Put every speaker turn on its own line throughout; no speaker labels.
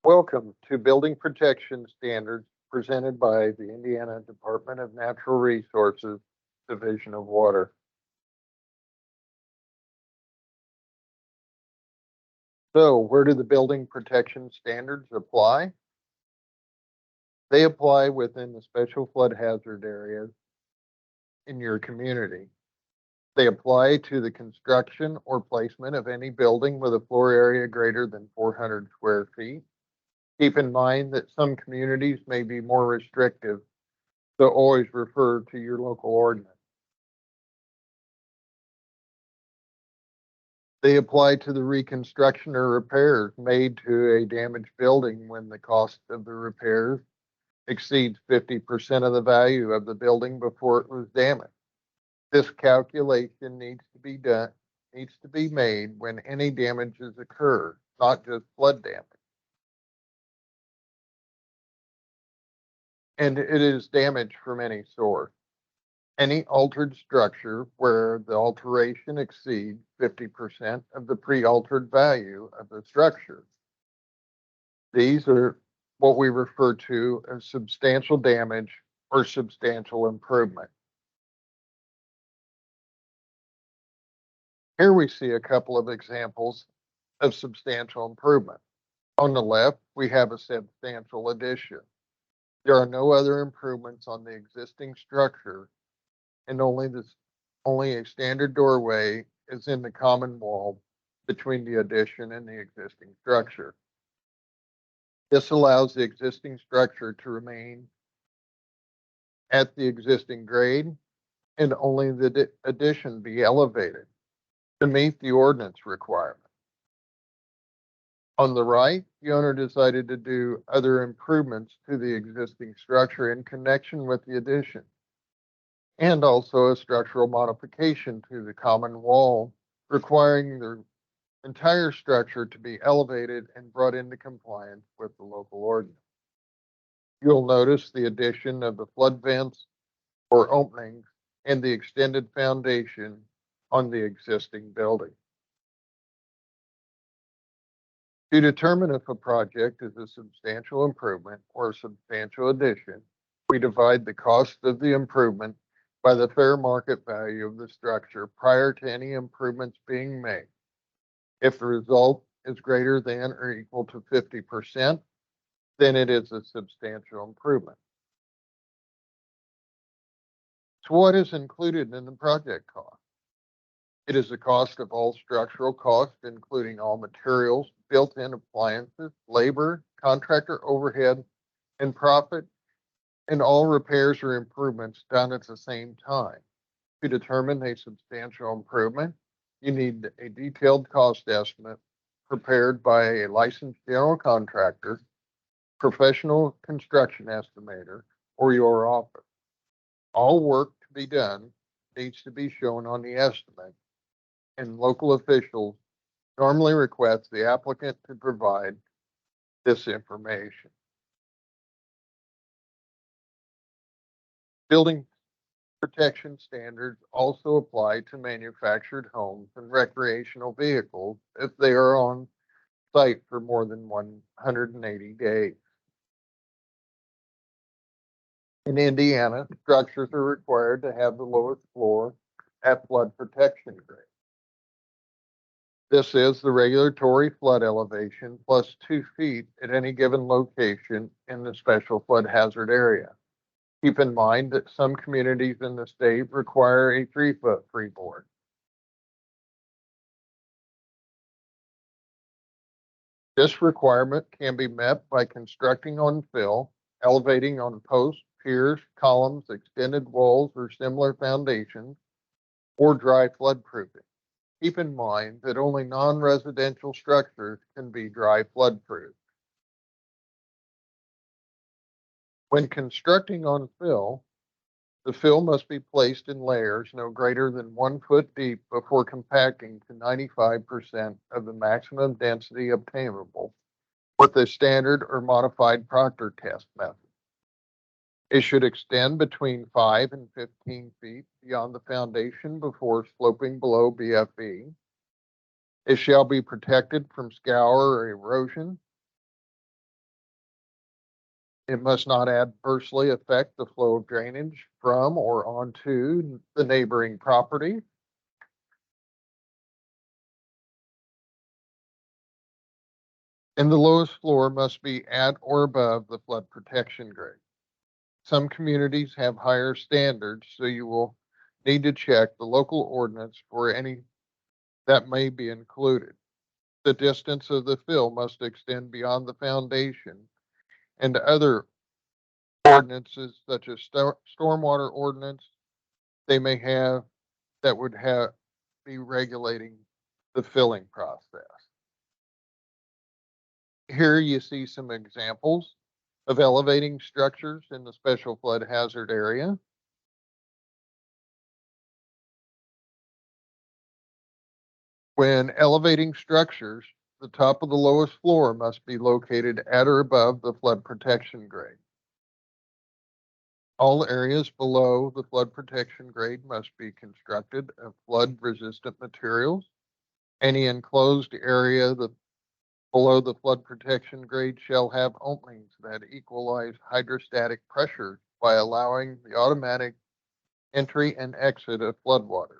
Welcome to Building Protection Standards presented by the Indiana Department of Natural Resources, Division of Water. So, where do the building protection standards apply? They apply within the special flood hazard areas in your community. They apply to the construction or placement of any building with a floor area greater than 400 square feet. Keep in mind that some communities may be more restrictive, so always refer to your local ordinance. They apply to the reconstruction or repairs made to a damaged building when the cost of the repairs exceeds 50% of the value of the building before it was damaged. This calculation needs to be made when any damages occur, not just flood damage. And it is damage from any source. Any altered structure where the alteration exceeds 50% of the pre-altered value of the structure. These are what we refer to as substantial damage or substantial improvement. Here we see a couple of examples of substantial improvement. On the left, we have a substantial addition. There are no other improvements on the existing structure, and only a standard doorway is in the common wall between the addition and the existing structure. This allows the existing structure to remain at the existing grade and only the addition be elevated to meet the ordinance requirement. On the right, the owner decided to do other improvements to the existing structure in connection with the addition, and also a structural modification to the common wall, requiring the entire structure to be elevated and brought into compliance with the local ordinance. You'll notice the addition of the flood vents or openings and the extended foundation on the existing building. To determine if a project is a substantial improvement or a substantial addition, we divide the cost of the improvement by the fair market value of the structure prior to any improvements being made. If the result is greater than or equal to 50%, then it is a substantial improvement. So what is included in the project cost? It is the cost of all structural costs, including all materials, built-in appliances, labor, contractor overhead, and profit, and all repairs or improvements done at the same time. To determine a substantial improvement, you need a detailed cost estimate prepared by a licensed general contractor, professional construction estimator, or your office. All work to be done needs to be shown on the estimate, and local officials normally request the applicant to provide this information. Building protection standards also apply to manufactured homes and recreational vehicles if they are on site for more than 180 days. In Indiana, structures are required to have the lowest floor at flood protection grade. This is the regulatory flood elevation plus 2 feet at any given location in the special flood hazard area. Keep in mind that some communities in the state require a 3-foot freeboard. This requirement can be met by constructing on fill, elevating on posts, piers, columns, extended walls, or similar foundations, or dry flood proofing. Keep in mind that only non-residential structures can be dry flood proof. When constructing on fill, the fill must be placed in layers no greater than 1 foot deep before compacting to 95% of the maximum density obtainable with a standard or modified Proctor test method. It should extend between 5 and 15 feet beyond the foundation before sloping below BFE. It shall be protected from scour or erosion. It must not adversely affect the flow of drainage from or onto the neighboring property. And the lowest floor must be at or above the flood protection grade. Some communities have higher standards, so you will need to check the local ordinance for any that may be included. The distance of the fill must extend beyond the foundation, and other ordinances such as stormwater ordinance, they may have that would have be regulating the filling process. Here you see some examples of elevating structures in the special flood hazard area. When elevating structures, the top of the lowest floor must be located at or above the flood protection grade. All areas below the flood protection grade must be constructed of flood-resistant materials. Any enclosed area below the flood protection grade shall have openings that equalize hydrostatic pressure by allowing the automatic entry and exit of floodwater.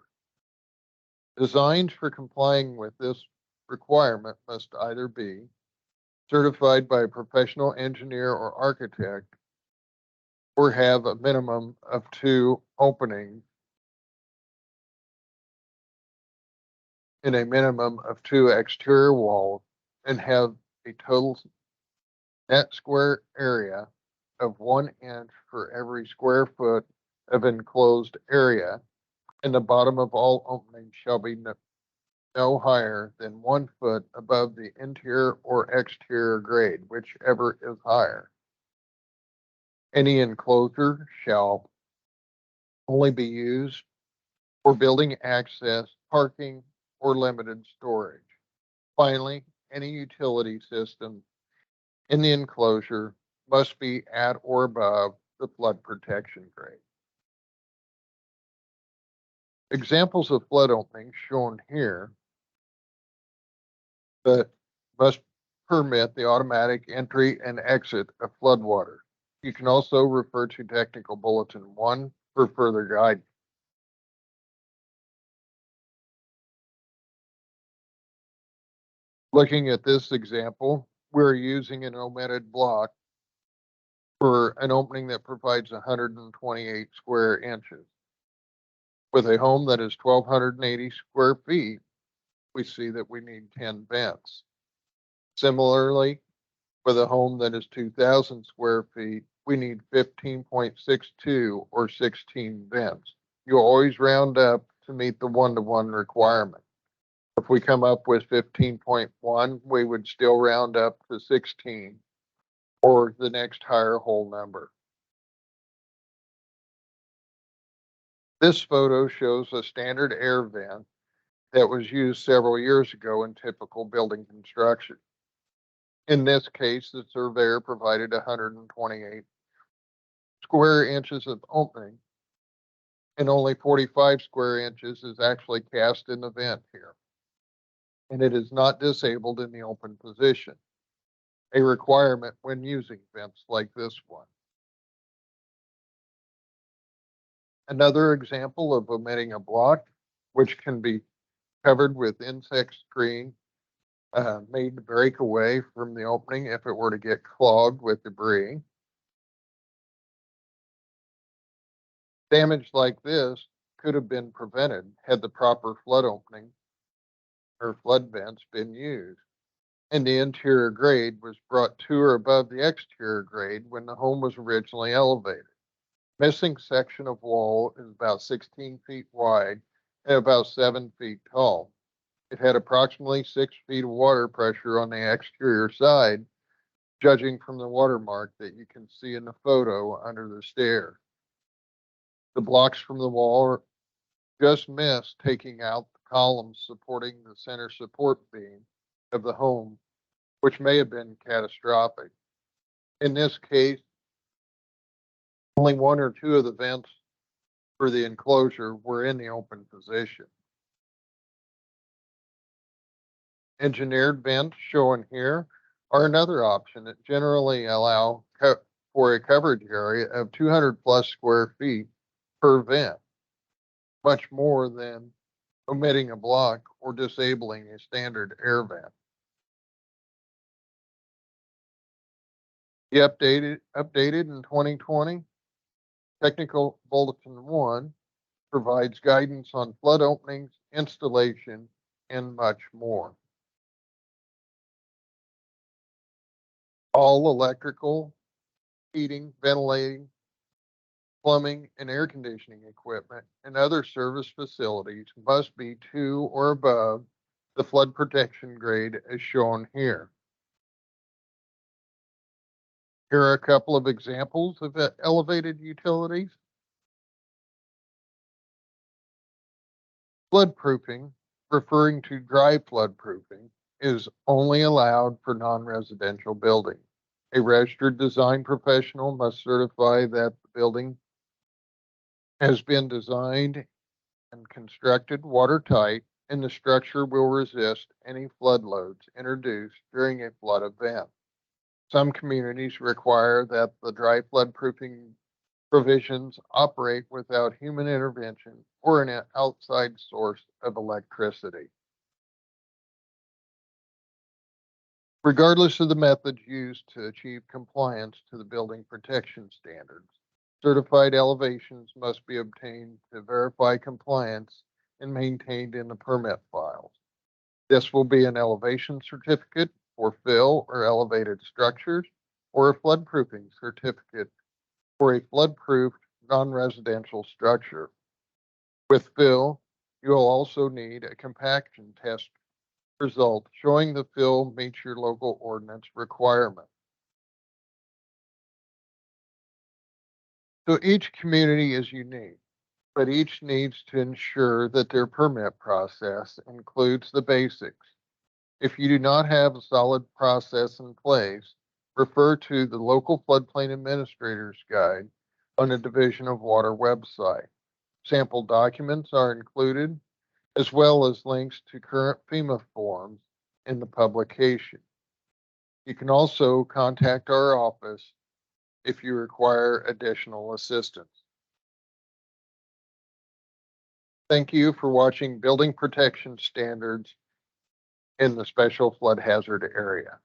Designs for complying with this requirement must either be certified by a professional engineer or architect, or have a minimum of 2 openings in a minimum of 2 exterior walls, and have a total net square area of 1 inch for every square foot of enclosed area, and the bottom of all openings shall be no higher than 1 foot above the interior or exterior grade, whichever is higher. Any enclosure shall only be used for building access, parking, or limited storage. Finally, any utility system in the enclosure must be at or above the flood protection grade. Examples of flood openings shown here that must permit the automatic entry and exit of floodwater. You can also refer to Technical Bulletin 1 for further guidance. Looking at this example, we're using an omitted block for an opening that provides 128 square inches. With a home that is 1,280 square feet, we see that we need 10 vents. Similarly, with a home that is 2,000 square feet, we need 15.62 or 16 vents. You always round up to meet the 1-to-1 requirement. If we come up with 15.1, we would still round up to 16 or the next higher whole number. This photo shows a standard air vent that was used several years ago in typical building construction. In this case, the surveyor provided 128 square inches of opening, and only 45 square inches is actually cast in the vent here. And it is not disabled in the open position, a requirement when using vents like this one. Another example of omitting a block, which can be covered with insect screen made to break away from the opening if it were to get clogged with debris. Damage like this could have been prevented had the proper flood opening or flood vents been used, and the interior grade was brought to or above the exterior grade when the home was originally elevated. Missing section of wall is about 16 feet wide and about 7 feet tall. It had approximately 6 feet of water pressure on the exterior side, judging from the watermark that you can see in the photo under the stair. The blocks from the wall just missed taking out the columns supporting the center support beam of the home, which may have been catastrophic. In this case, only 1 or 2 of the vents for the enclosure were in the open position. Engineered vents shown here are another option that generally allow for a coverage area of 200 plus square feet per vent, much more than omitting a block or disabling a standard air vent. The updated in 2020, Technical Bulletin 1 provides guidance on flood openings, installation, and much more. All electrical, heating, ventilating, plumbing, and air conditioning equipment and other service facilities must be to or above the flood protection grade as shown here. Here are a couple of examples of elevated utilities. Floodproofing, referring to dry floodproofing, is only allowed for non-residential buildings. A registered design professional must certify that the building has been designed and constructed watertight and the structure will resist any flood loads introduced during a flood event. Some communities require that the dry floodproofing provisions operate without human intervention or an outside source of electricity. Regardless of the methods used to achieve compliance to the building protection standards, certified elevations must be obtained to verify compliance and maintained in the permit files. This will be an elevation certificate for fill or elevated structures, or a floodproofing certificate for a flood-proofed non-residential structure. With fill, you will also need a compaction test result showing the fill meets your local ordinance requirement. So each community is unique, but each needs to ensure that their permit process includes the basics. If you do not have a solid process in place, refer to the local floodplain administrator's guide on the Division of Water website. Sample documents are included, as well as links to current FEMA forms in the publication. You can also contact our office if you require additional assistance. Thank you for watching Building Protection Standards in the Special Flood Hazard Area.